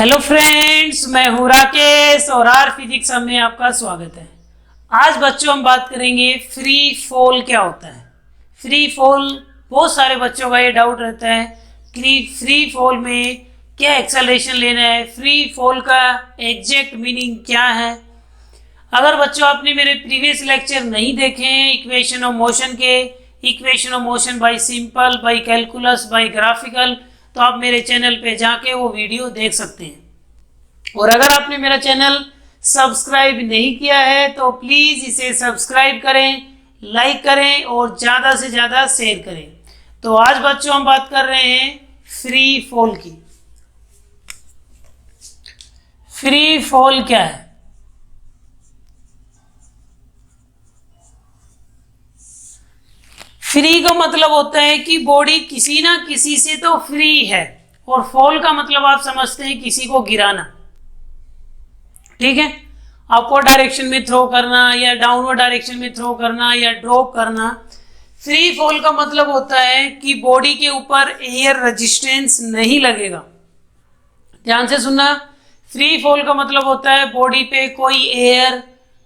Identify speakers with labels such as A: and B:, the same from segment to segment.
A: Hello friends, मैं हूँ राकेश और आर फिजिक्स में आपका स्वागत है। आज बच्चों हम बात करेंगे फ्री फॉल क्या होता है। फ्री फॉल बहुत सारे बच्चों का ये डाउट रहता है कि फ्री फॉल में क्या एक्सेलरेशन लेना है, फ्री फॉल का एग्जैक्ट मीनिंग क्या है। अगर बच्चों आपने मेरे प्रीवियस लेक्चर नहीं देखे हैं इक्वेशन ऑफ मोशन के, equation of motion by simple, by calculus, by graphical, तो आप मेरे चैनल पे जाके वो वीडियो देख सकते हैं। और अगर आपने मेरा चैनल सब्सक्राइब नहीं किया है तो प्लीज़ इसे सब्सक्राइब करें, लाइक करें और ज़्यादा से ज़्यादा शेयर करें। तो आज बच्चों हम बात कर रहे हैं फ्री फॉल की। फ्री फॉल क्या है? फ्री का मतलब होता है कि बॉडी किसी ना किसी से तो फ्री है, और फॉल का मतलब आप समझते हैं किसी को गिराना। ठीक है, अपवर्ड डायरेक्शन में थ्रो करना या डाउनवर्ड डायरेक्शन में थ्रो करना या ड्रॉप करना। फ्री फॉल का मतलब होता है कि बॉडी के ऊपर एयर रेजिस्टेंस नहीं लगेगा। ध्यान से सुनना, फ्री फॉल का मतलब होता है बॉडी पे कोई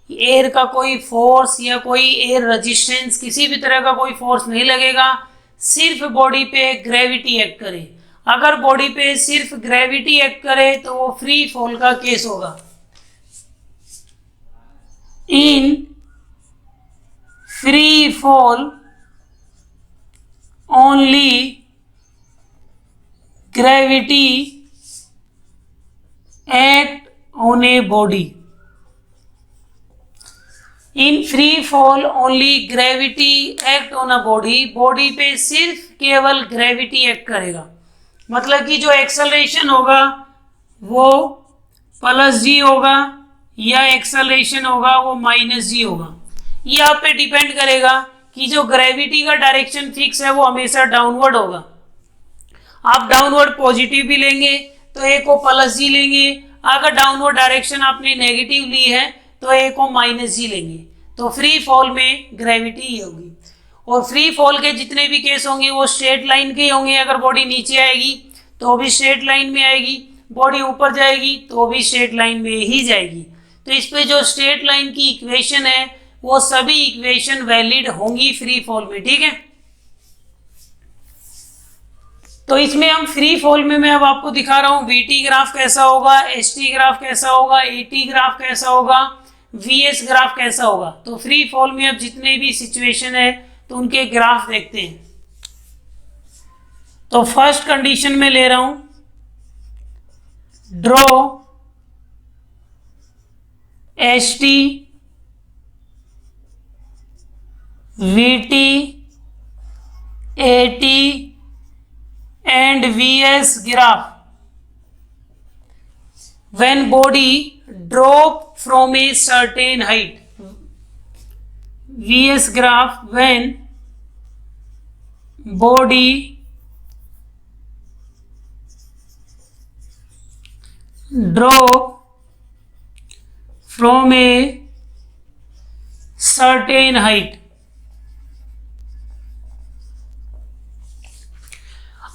A: एयर का कोई फोर्स या कोई एयर रेजिस्टेंस, किसी भी तरह का कोई फोर्स नहीं लगेगा, सिर्फ बॉडी पे ग्रेविटी एक्ट करे। अगर बॉडी पे सिर्फ ग्रेविटी एक्ट करे तो वो फ्री फॉल का केस होगा। In free fall only gravity act on a body. In free fall only gravity act on a body. Body पे सिर्फ केवल ग्रेविटी एक्ट करेगा, मतलब कि जो एक्सेलरेशन होगा वो प्लस जी होगा या एक्सेलरेशन होगा वो माइनस जी होगा। ये आप पे डिपेंड करेगा कि जो ग्रेविटी का डायरेक्शन फिक्स है वो हमेशा डाउनवर्ड होगा। आप डाउनवर्ड पॉजिटिव भी लेंगे तो एक को प्लस जी लेंगे, अगर डाउनवर्ड डायरेक्शन आपने नेगेटिव ली है तो एक को माइनस जी लेंगे। तो फ्री फॉल में ग्रेविटी ही होगी। और फ्री फॉल के जितने भी केस होंगे वो स्ट्रेट लाइन के होंगे। अगर बॉडी नीचे आएगी तो भी स्ट्रेट लाइन में आएगी, बॉडी ऊपर जाएगी तो भी स्ट्रेट लाइन में ही जाएगी। तो इस पे जो स्ट्रेट लाइन की इक्वेशन है वो सभी इक्वेशन वैलिड होंगी फ्री फॉल में। ठीक है, तो इसमें हम फ्री फॉल में मैं अब आपको दिखा रहा हूँ वीटी ग्राफ कैसा होगा, एसटी ग्राफ कैसा होगा, एटी ग्राफ कैसा होगा, वीएस ग्राफ कैसा होगा। तो फ्री फॉल में अब जितने भी सिचुएशन है तो उनके ग्राफ देखते हैं। तो फर्स्ट कंडीशन में ले रहा हूं, draw ST VT eighty and Vs graph when body drop from a certain height. Vs graph when body drop from a certain height.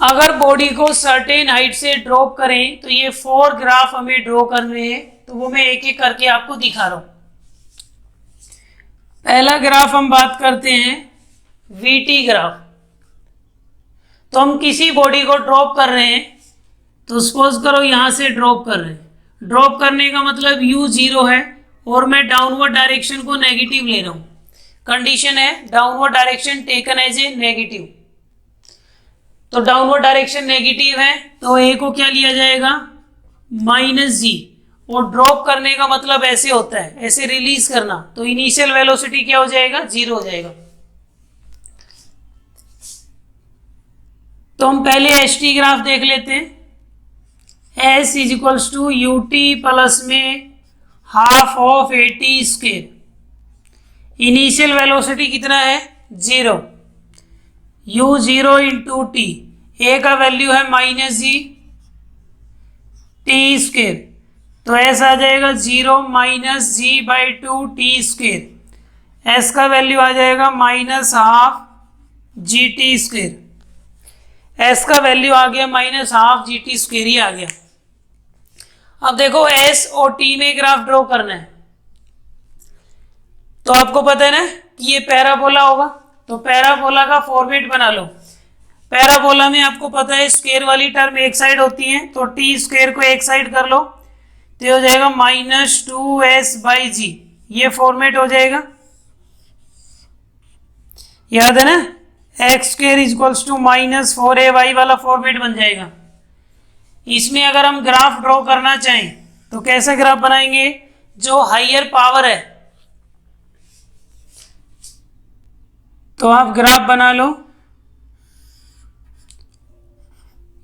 A: अगर बॉडी को सर्टेन हाइट से ड्रॉप करें तो ये 4 ग्राफ हमें ड्रॉ करने हैं, तो वो मैं एक एक करके आपको दिखा रहा हूं। पहला ग्राफ हम बात करते हैं वीटी ग्राफ। तो हम किसी बॉडी को ड्रॉप कर रहे हैं, तो सपोज करो यहां से ड्रॉप कर रहे हैं। ड्रॉप करने का मतलब u 0 है और मैं डाउनवर्ड डायरेक्शन को नेगेटिव ले रहा हूं। कंडीशन है downward direction taken as a negative. तो डाउनवर्ड डायरेक्शन नेगेटिव है तो ए को क्या लिया जाएगा, माइनस जी। और ड्रॉप करने का मतलब ऐसे होता है, ऐसे रिलीज करना, तो इनिशियल वेलोसिटी क्या हो जाएगा, 0 हो जाएगा। तो हम पहले एस टी ग्राफ देख लेते हैं। S is equals to u t plus में half of a t square. Initial velocity कितना है, 0। u 0 इंटू टी, ए का वैल्यू है माइनस जी टी स्क्वेयर, तो ऐसा आ जाएगा 0 minus g by 2 t square. S का वैल्यू आ जाएगा minus half g t square. S का वैल्यू आ गया minus half g t square ही आ गया। अब देखो एस और टी में ग्राफ ड्रॉ करना है, तो आपको पता है ना कि ये पैराबोला होगा, तो पैराबोला का फॉर्मेट बना लो। पैराबोला में आपको पता है स्क्वायर वाली टर्म एक साइड होती है, तो टी स्क्वायर को एक साइड कर लो, तो ये हो जाएगा -2s/g, ये फॉर्मेट हो जाएगा, याद है ना, x square equals to -4ay वाला फॉर्मेट बन जाएगा। इसमें अगर हम ग्राफ ड्रॉ करना चाहें तो कैसा ग्राफ बनाएंगे, जो हायर पावर है, तो आप ग्राफ बना लो,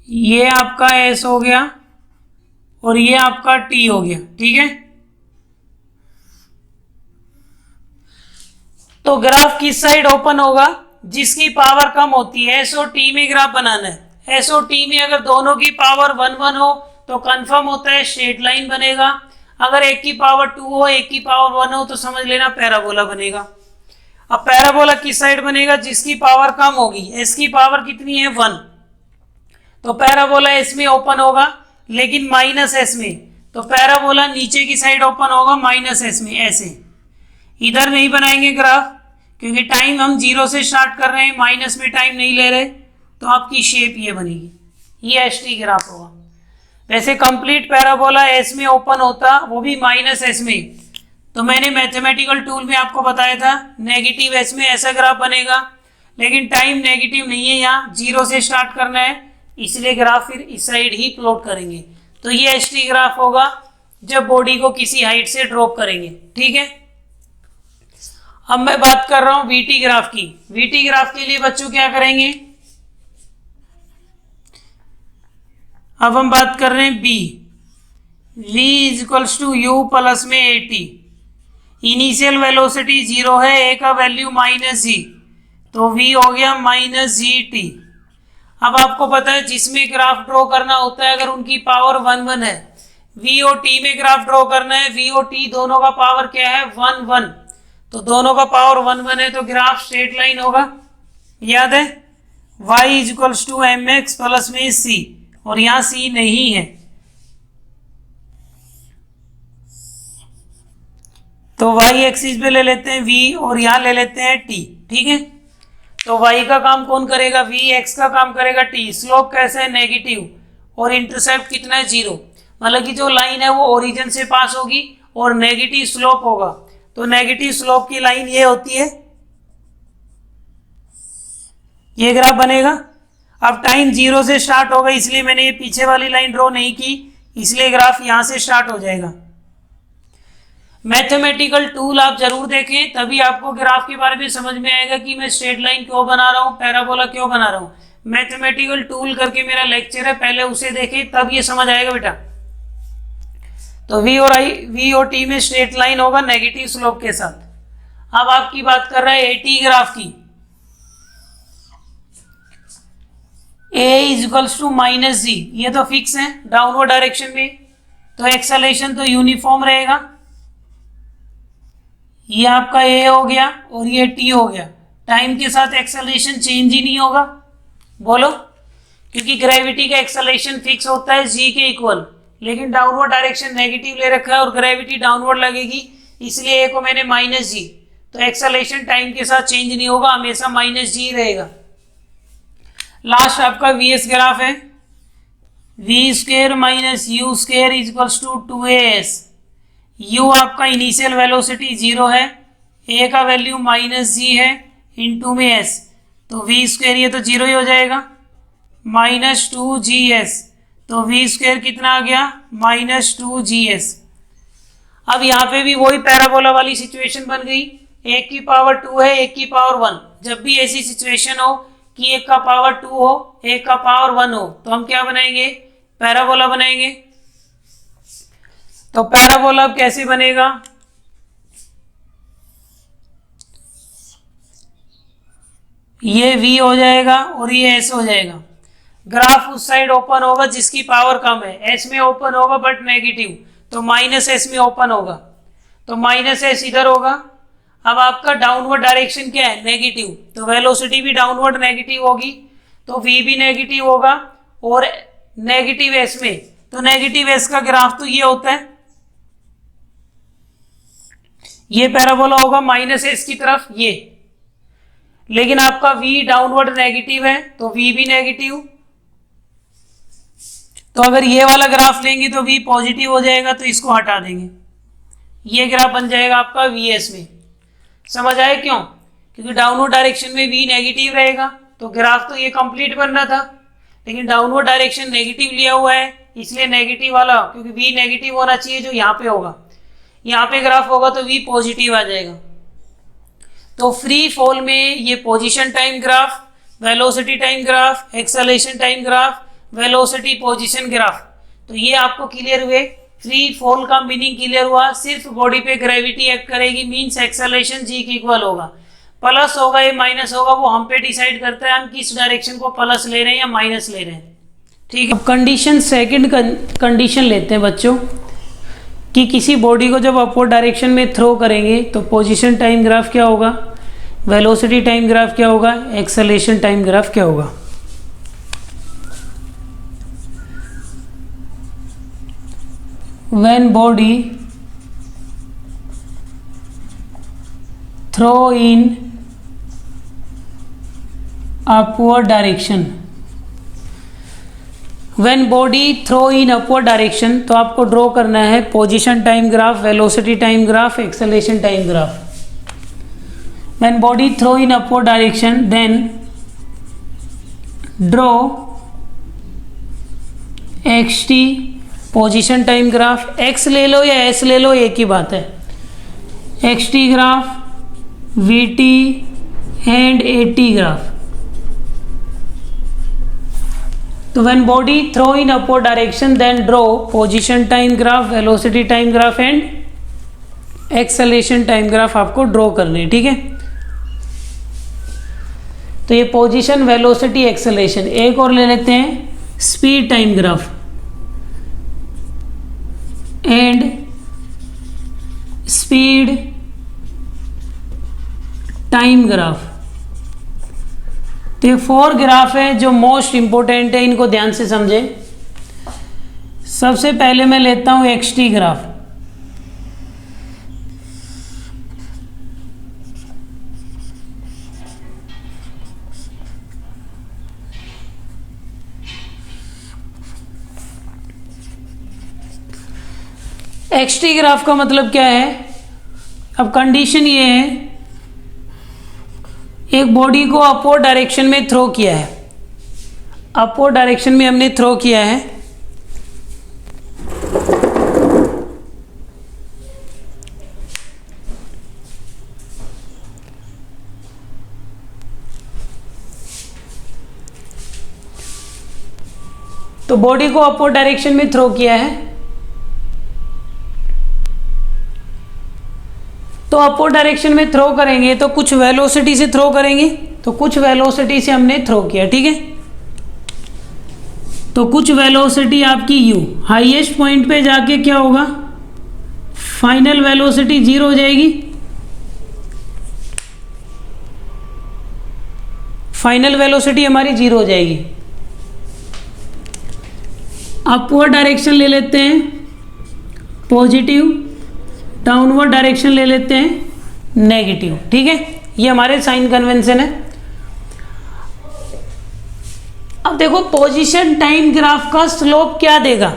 A: ये आपका एस हो गया और ये आपका टी हो गया, ठीक है। तो ग्राफ किस साइड ओपन होगा, जिसकी पावर कम होती है। एस और टी में ग्राफ बनाना है, एस और टी में अगर दोनों की पावर 1 हो तो कंफर्म होता है स्ट्रेट लाइन बनेगा, अगर एक की पावर 2 हो एक की पावर 1 हो तो समझ लेना पैराबोला बनेगा। अब पैराबोला किस साइड बनेगा, जिसकी पावर कम होगी, एस की पावर कितनी है 1, तो पैराबोला एस में ओपन होगा, लेकिन -s में, तो पैराबोला नीचे की साइड ओपन होगा -s में, ऐसे। इधर नहीं बनाएंगे ग्राफ क्योंकि टाइम हम 0 से स्टार्ट कर रहे हैं, माइनस में टाइम नहीं ले रहे, तो आपकी शेप ये बनेगी, ये एस टी ग्राफ होगा। वैसे कंप्लीट पैराबोला एस में ओपन होता, वो भी -s में, तो मैंने मैथमेटिकल टूल में आपको बताया था नेगेटिव एस में ऐसा ग्राफ बनेगा, लेकिन टाइम नेगेटिव नहीं है, यहाँ 0 से स्टार्ट करना है, इसलिए ग्राफ फिर इस साइड ही प्लॉट करेंगे। तो ये एस टी ग्राफ होगा जब बॉडी को किसी हाइट से ड्रॉप करेंगे, ठीक है। अब मैं बात कर रहा हूं वीटी ग्राफ की। वीटी ग्राफ के लिए बच्चों क्या करेंगे, अब हम बात कर रहे हैं B, v equals to u plus में AT, इनिशियल वेलोसिटी 0 है, ए का वैल्यू -g, तो v हो गया -gt। अब आपको पता है जिसमें ग्राफ ड्रॉ करना होता है अगर उनकी पावर 1 है, v और t में ग्राफ ड्रॉ करना है, v और t दोनों का पावर क्या है 1, तो दोनों का पावर 1 है, तो ग्राफ स्ट्रेट लाइन होगा, याद है, y equals to mx plus में c, और यहां c नहीं है, तो y एक्सिस पे ले लेते हैं v और यहां ले लेते हैं t, ठीक है। तो y का काम कौन करेगा, v, x का काम करेगा t। स्लोप कैसे है, नेगेटिव, और इंटरसेप्ट कितना है 0, मतलब कि जो लाइन है वो ओरिजिन से पास होगी और नेगेटिव स्लोप होगा, तो नेगेटिव स्लोप की लाइन ये होती है, ये ग्राफ बनेगा। अब टाइम 0 से स्टार्ट होगा, इसलिए मैंने ये पीछे वाली लाइन ड्रॉ नहीं की, इसलिए ग्राफ यहां से स्टार्ट हो जाएगा। मैथमेटिकल टूल आप जरूर देखें, तभी आपको ग्राफ के बारे में समझ में आएगा कि मैं स्ट्रेट लाइन क्यों बना रहा हूँ, पैराबोला क्यों बना रहा हूँ। मैथमेटिकल टूल करके मेरा लेक्चर है, पहले उसे देखें तब ये समझ आएगा बेटा। तो v और t में स्ट्रेट लाइन होगा नेगेटिव स्लोप के साथ। अब आपकी बात कर रहा है AT ग्राफ की, a इक्वल्स टू -g, ये तो फिक्स है डाउनवर्ड डायरेक्शन में, तो एक्सेलरेशन तो यूनिफॉर्म रहेगा, ये आपका a हो गया और ये t हो गया, टाइम के साथ एक्सेलरेशन चेंज ही नहीं होगा, बोलो, क्योंकि ग्रेविटी का एक्सेलरेशन फिक्स होता है g के इक्वल, लेकिन डाउनवर्ड डायरेक्शन नेगेटिव ले रखा है और ग्रेविटी डाउनवर्ड लगेगी, इसलिए a को मैंने -g, तो एक्सेलरेशन टाइम के साथ चेंज नहीं होगा, हमेशा -g रहेगा। लास्ट आपका vs ग्राफ है, v square minus u square equals to 2as, u आपका इनिशियल वेलोसिटी 0 है, a का वैल्यू -g है, इनटू में s, तो v स्क्वायर ये तो 0 ही हो जाएगा, -2gs, तो v स्क्वायर कितना आ गया -2gs। अब यहाँ पे भी वही पैराबोला वाली सिचुएशन बन गई, एक की पावर 2 है एक की पावर 1, जब भी ऐसी सिचुएशन हो कि एक का पावर 2 हो एक का पावर 1 हो, तो हम क्या बनाएंगे, पैराबोला बनाएंगे। तो पैराबोला अब कैसे बनेगा, ये v हो जाएगा और ये s हो जाएगा, ग्राफ उस साइड ओपन होगा जिसकी पावर कम है, s में ओपन होगा बट नेगेटिव, तो -s में ओपन होगा, तो -s इधर होगा। अब आपका डाउनवर्ड डायरेक्शन क्या है, नेगेटिव, तो वेलोसिटी भी डाउनवर्ड नेगेटिव होगी, तो v भी नेगेटिव होगा, और नेगेटिव s में तो नेगेटिव एस का ग्राफ तो ये होता है, ये पैराबोला होगा माइनस एस की तरफ ये, लेकिन आपका v डाउनवर्ड नेगेटिव है तो v भी नेगेटिव। तो अगर ये वाला ग्राफ लेंगे तो v पॉजिटिव हो जाएगा, तो इसको हटा देंगे, ये ग्राफ बन जाएगा आपका vs में। समझ आए क्यों? क्योंकि डाउनवर्ड डायरेक्शन में v नेगेटिव रहेगा, तो ग्राफ तो ये कंप्लीट बन रहा था, लेकिन डाउनवर्ड डायरेक्शन नेगेटिव लिया हुआ है, इसलिए नेगेटिव वाला, क्योंकि v नेगेटिव होना चाहिए जो यहाँ पे होगा, यहाँ पे ग्राफ होगा तो v पॉजिटिव आ जाएगा। तो फ्री फॉल में ये position time graph, velocity time graph, acceleration time graph, velocity position graph, तो ये आपको क्लियर हुए। फ्री फॉल का मीनिंग क्लियर हुआ, सिर्फ बॉडी पे ग्रेविटी एक्ट करेगी, मींस एक्सेलरेशन जी के इक्वल होगा, प्लस होगा या माइनस होगा वो हम पे डिसाइड करता है हम किस डायरेक्शन को प्लस ले रहे हैं या माइनस ले रहे हैं। ठीक है, अब कंडीशन सेकंड कंडीशन लेते हैं बच्चों कि किसी बॉडी को जब अपवर्ड डायरेक्शन में थ्रो करेंगे तो पोजीशन टाइम ग्राफ क्या होगा, वेलोसिटी टाइम ग्राफ क्या होगा, एक्सेलरेशन टाइम ग्राफ क्या होगा। When body throw in upward direction, when body throw in upward direction, तो आपको ड्रॉ करना है position time graph, velocity time graph, acceleration time graph. When body throw in upward direction then draw xt position time graph, x ले लो या s ले लो एक ही बात है, xt graph, vt and at graph. तो when body throw in upward direction then draw position time graph, velocity time graph and acceleration time graph आपको draw करने हैं। ठीक है, तो ये पोजीशन, वेलोसिटी, एक्सेलरेशन। एक और ले लेते हैं speed time graph and speed time graph. तो ये 4 ग्राफ है जो मोस्ट इंपोर्टेंट है, इनको ध्यान से समझें। सबसे पहले मैं लेता हूं xt ग्राफ। xt ग्राफ का मतलब क्या है, अब कंडीशन ये है, एक बॉडी को अपवर्ड डायरेक्शन में थ्रो किया है, अपवर्ड डायरेक्शन में हमने थ्रो किया है, तो बॉडी को अपवर्ड डायरेक्शन में थ्रो किया है, तो अपवर्ड डायरेक्शन में थ्रो करेंगे तो कुछ वेलोसिटी से थ्रो करेंगे, तो कुछ वेलोसिटी से हमने थ्रो किया। ठीक है, तो कुछ वेलोसिटी आपकी u, हाईएस्ट पॉइंट पे जाके क्या होगा, फाइनल वेलोसिटी 0 हो जाएगी, फाइनल वेलोसिटी हमारी 0 हो जाएगी। अपवर्ड डायरेक्शन ले लेते हैं पॉजिटिव, डाउनवर्ड डायरेक्शन ले लेते हैं नेगेटिव। ठीक है, ये हमारे साइन कन्वेंशन है। अब देखो पोजीशन टाइम ग्राफ का स्लोप क्या देगा,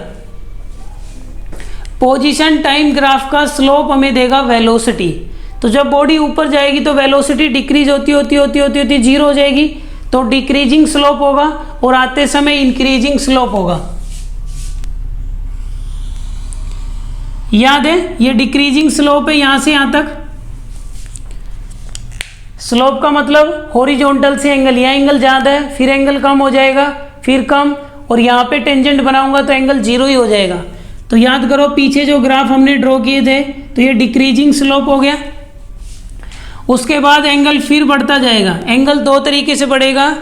A: पोजीशन टाइम ग्राफ का स्लोप हमें देगा वेलोसिटी। तो जब बॉडी ऊपर जाएगी तो वेलोसिटी डिक्रीज होती 0 हो जाएगी, तो डिक्रीजिंग स्लोप होगा, और आते समय इंक्रीजिंग स्लोप होगा। याद है, ये डिक्रीजिंग स्लोप है यहां से यहां तक। स्लोप का मतलब हॉरिजॉन्टल से एंगल, यहाँ एंगल ज़्यादा है, फिर एंगल कम हो जाएगा, फिर कम, और यहाँ पे टेंजेंट बनाऊंगा तो एंगल 0 ही हो जाएगा। तो याद करो पीछे जो ग्राफ हमने ड्रॉ किए थे, तो ये डिक्रीजिंग स्लोप हो गया। उसके बाद एंगल फिर बढ़ता जाएगा, एंगल 2 तरीके से बढ़ेगा,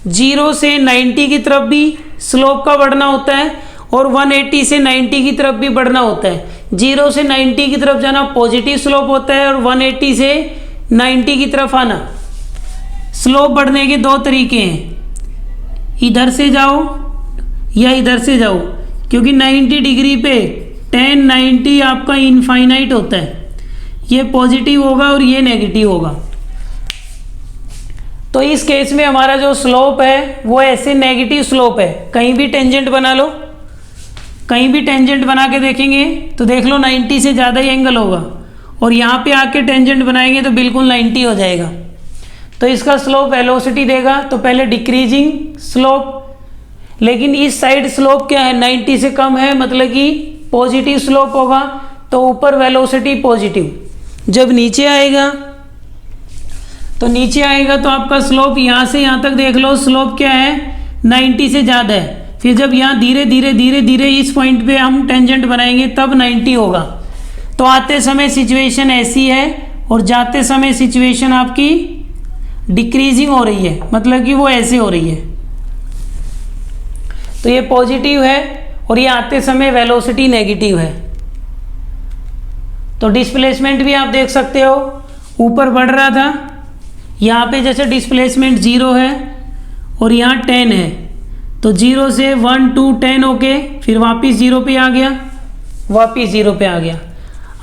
A: 0 से 90 की तरफ भी स्लोप का बढ़ना होता है, और 180 से 90 की तरफ भी बढ़ना होता है। 0 से 90 की तरफ जाना पॉजिटिव स्लोप होता है, और 180 से 90 की तरफ आना। स्लोप बढ़ने के 2 तरीके हैं, इधर से जाओ या इधर से जाओ। क्योंकि 90 डिग्री पे tan 90 आपका इनफाइनाइट होता है, ये पॉजिटिव होगा और ये नेगेटिव होगा। तो इस केस में हमारा जो स्लोप है वो ऐसे नेगेटिव स्लोप है। कहीं भी टेंजेंट बना लो, कहीं भी टेंजेंट बना के देखेंगे तो देख लो 90 से ज़्यादा ही एंगल होगा, और यहाँ पे आके टेंजेंट बनाएंगे तो बिल्कुल 90 हो जाएगा। तो इसका स्लोप वेलोसिटी देगा तो पहले डिक्रीजिंग स्लोप, लेकिन इस साइड स्लोप क्या है 90 से कम है, मतलब कि पॉजिटिव स्लोप होगा, तो ऊपर वेलोसिटी पॉजिटिव। जब नीचे आएगा तो नीचे आएगा तो आपका स्लोप यहाँ से यहाँ तक देख लो, स्लोप क्या है 90 से ज़्यादा है। फिर जब यहाँ धीरे धीरे धीरे धीरे इस पॉइंट पे हम टेंजेंट बनाएंगे तब 90 होगा। तो आते समय सिचुएशन ऐसी है और जाते समय सिचुएशन आपकी डिक्रीजिंग हो रही है, मतलब कि वो ऐसे हो रही है। तो ये पॉजिटिव है और ये आते समय वेलोसिटी नेगेटिव है। तो डिस्प्लेसमेंट भी आप देख सकते हो, ऊपर बढ़ रहा था, यहाँ पे जैसे डिस्प्लेसमेंट 0 है और यहाँ 10 है, तो 0 से 1 2 10 होके फिर वापस 0 पे आ गया, वापस 0 पे आ गया।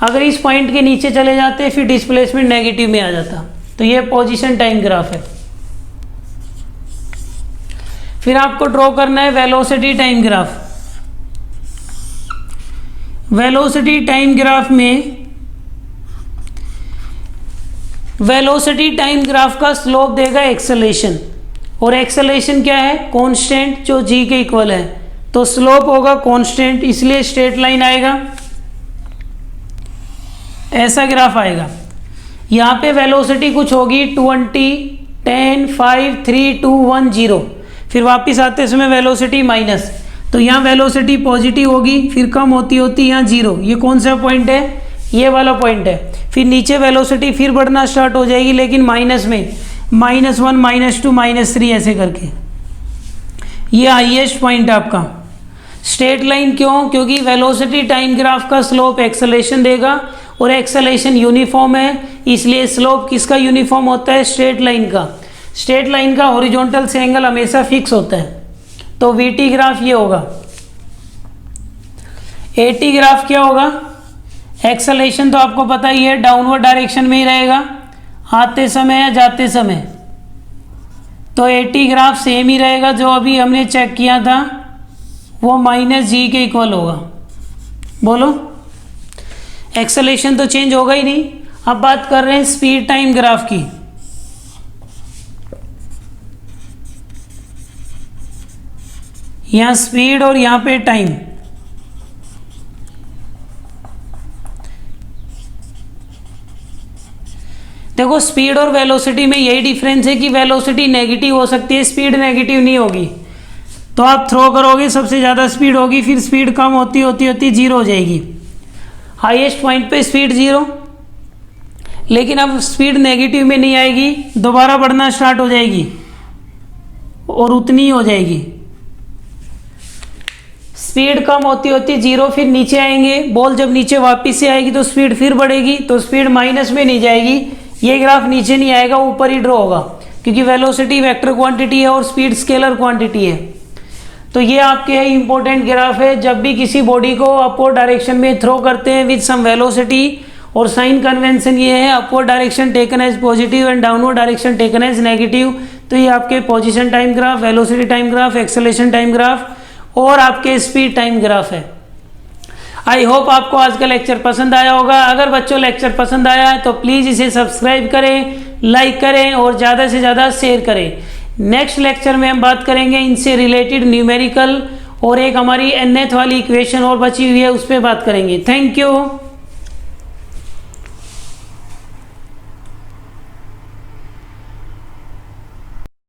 A: अगर इस पॉइंट के नीचे चले जाते फिर डिस्प्लेसमेंट नेगेटिव में आ जाता। तो ये पोजीशन टाइम ग्राफ है। फिर आपको ड्रॉ करना है velocity time graph. Velocity time graph में वेलोसिटी टाइम ग्राफ का स्लोप देगा एक्सेलरेशन, और एक्सेलरेशन क्या है कांस्टेंट जो जी के इक्वल है, तो स्लोप होगा कांस्टेंट, इसलिए स्ट्रेट लाइन आएगा, ऐसा ग्राफ आएगा। यहाँ पे वेलोसिटी कुछ होगी 20 10 5 3 2 1 0, फिर वापस आते समय वेलोसिटी माइनस, तो यहाँ वेलोसिटी पॉजिटिव होगी, फिर कम होती होती यहाँ 0। ये कौन सा पॉइंट है, ये वाला पॉइंट है। फिर नीचे वेलोसिटी फिर बढ़ना स्टार्ट हो जाएगी, लेकिन माइनस में, -1 -2 -3 ऐसे करके। ये हाईएस्ट पॉइंट आपका स्ट्रेट लाइन। क्यों? क्योंकि वेलोसिटी टाइम ग्राफ का स्लोप एक्सेलरेशन देगा और एक्सेलरेशन यूनिफॉर्म है, इसलिए स्लोप किसका यूनिफॉर्म होता है, स्ट्रेट लाइन का। स्ट्रेट लाइन का हॉरिजॉन्टल से एंगल हमेशा फिक्स होता है। तो वीटी ग्राफ ये होगा। एटी ग्राफ क्या होगा, एक्सेलरेशन तो आपको पता ही है डाउनवर्ड डायरेक्शन में ही रहेगा आते समय या जाते समय, तो एटी ग्राफ सेम ही रहेगा जो अभी हमने चेक किया था, वो -g के इक्वल होगा। बोलो, एक्सेलरेशन तो चेंज होगा ही नहीं। अब बात कर रहे हैं स्पीड टाइम ग्राफ की। यहाँ स्पीड और यहाँ पे टाइम। देखो स्पीड और वेलोसिटी में यही डिफरेंस है कि वेलोसिटी नेगेटिव हो सकती है, स्पीड नेगेटिव नहीं होगी। तो आप थ्रो करोगे सबसे ज़्यादा स्पीड होगी, फिर स्पीड कम होती होती होती 0 हो जाएगी, हाईएस्ट पॉइंट पे स्पीड 0। लेकिन अब स्पीड नेगेटिव में नहीं आएगी, दोबारा बढ़ना स्टार्ट हो जाएगी और उतनी ही हो जाएगी। स्पीड कम होती होती 0, फिर नीचे आएंगे, बॉल जब नीचे वापस से आएगी तो स्पीड फिर बढ़ेगी, तो स्पीड माइनस में नहीं जाएगी। ये ग्राफ नीचे नहीं आएगा, ऊपर ही ड्रॉ होगा, क्योंकि वेलोसिटी वेक्टर क्वांटिटी है और स्पीड स्केलर क्वांटिटी है। तो ये आपके इंपॉर्टेंट ग्राफ है। जब भी किसी बॉडी को अपवर्ड डायरेक्शन में थ्रो करते हैं विद सम वेलोसिटी, और साइन कन्वेंशन ये है upward direction taken as positive and downward direction taken as negative. तो ये आपके position time graph, velocity time graph, acceleration time graph और आपके स्पीड टाइम ग्राफ है। आई होप आपको आज का लेक्चर पसंद आया होगा। अगर बच्चों लेक्चर पसंद आया है तो प्लीज़ इसे सब्सक्राइब करें, लाइक करें और ज़्यादा से ज़्यादा शेयर करें। नेक्स्ट लेक्चर में हम बात करेंगे इनसे रिलेटेड न्यूमेरिकल, और एक हमारी nth वाली इक्वेशन और बची हुई है उस पर बात करेंगे। Thank you.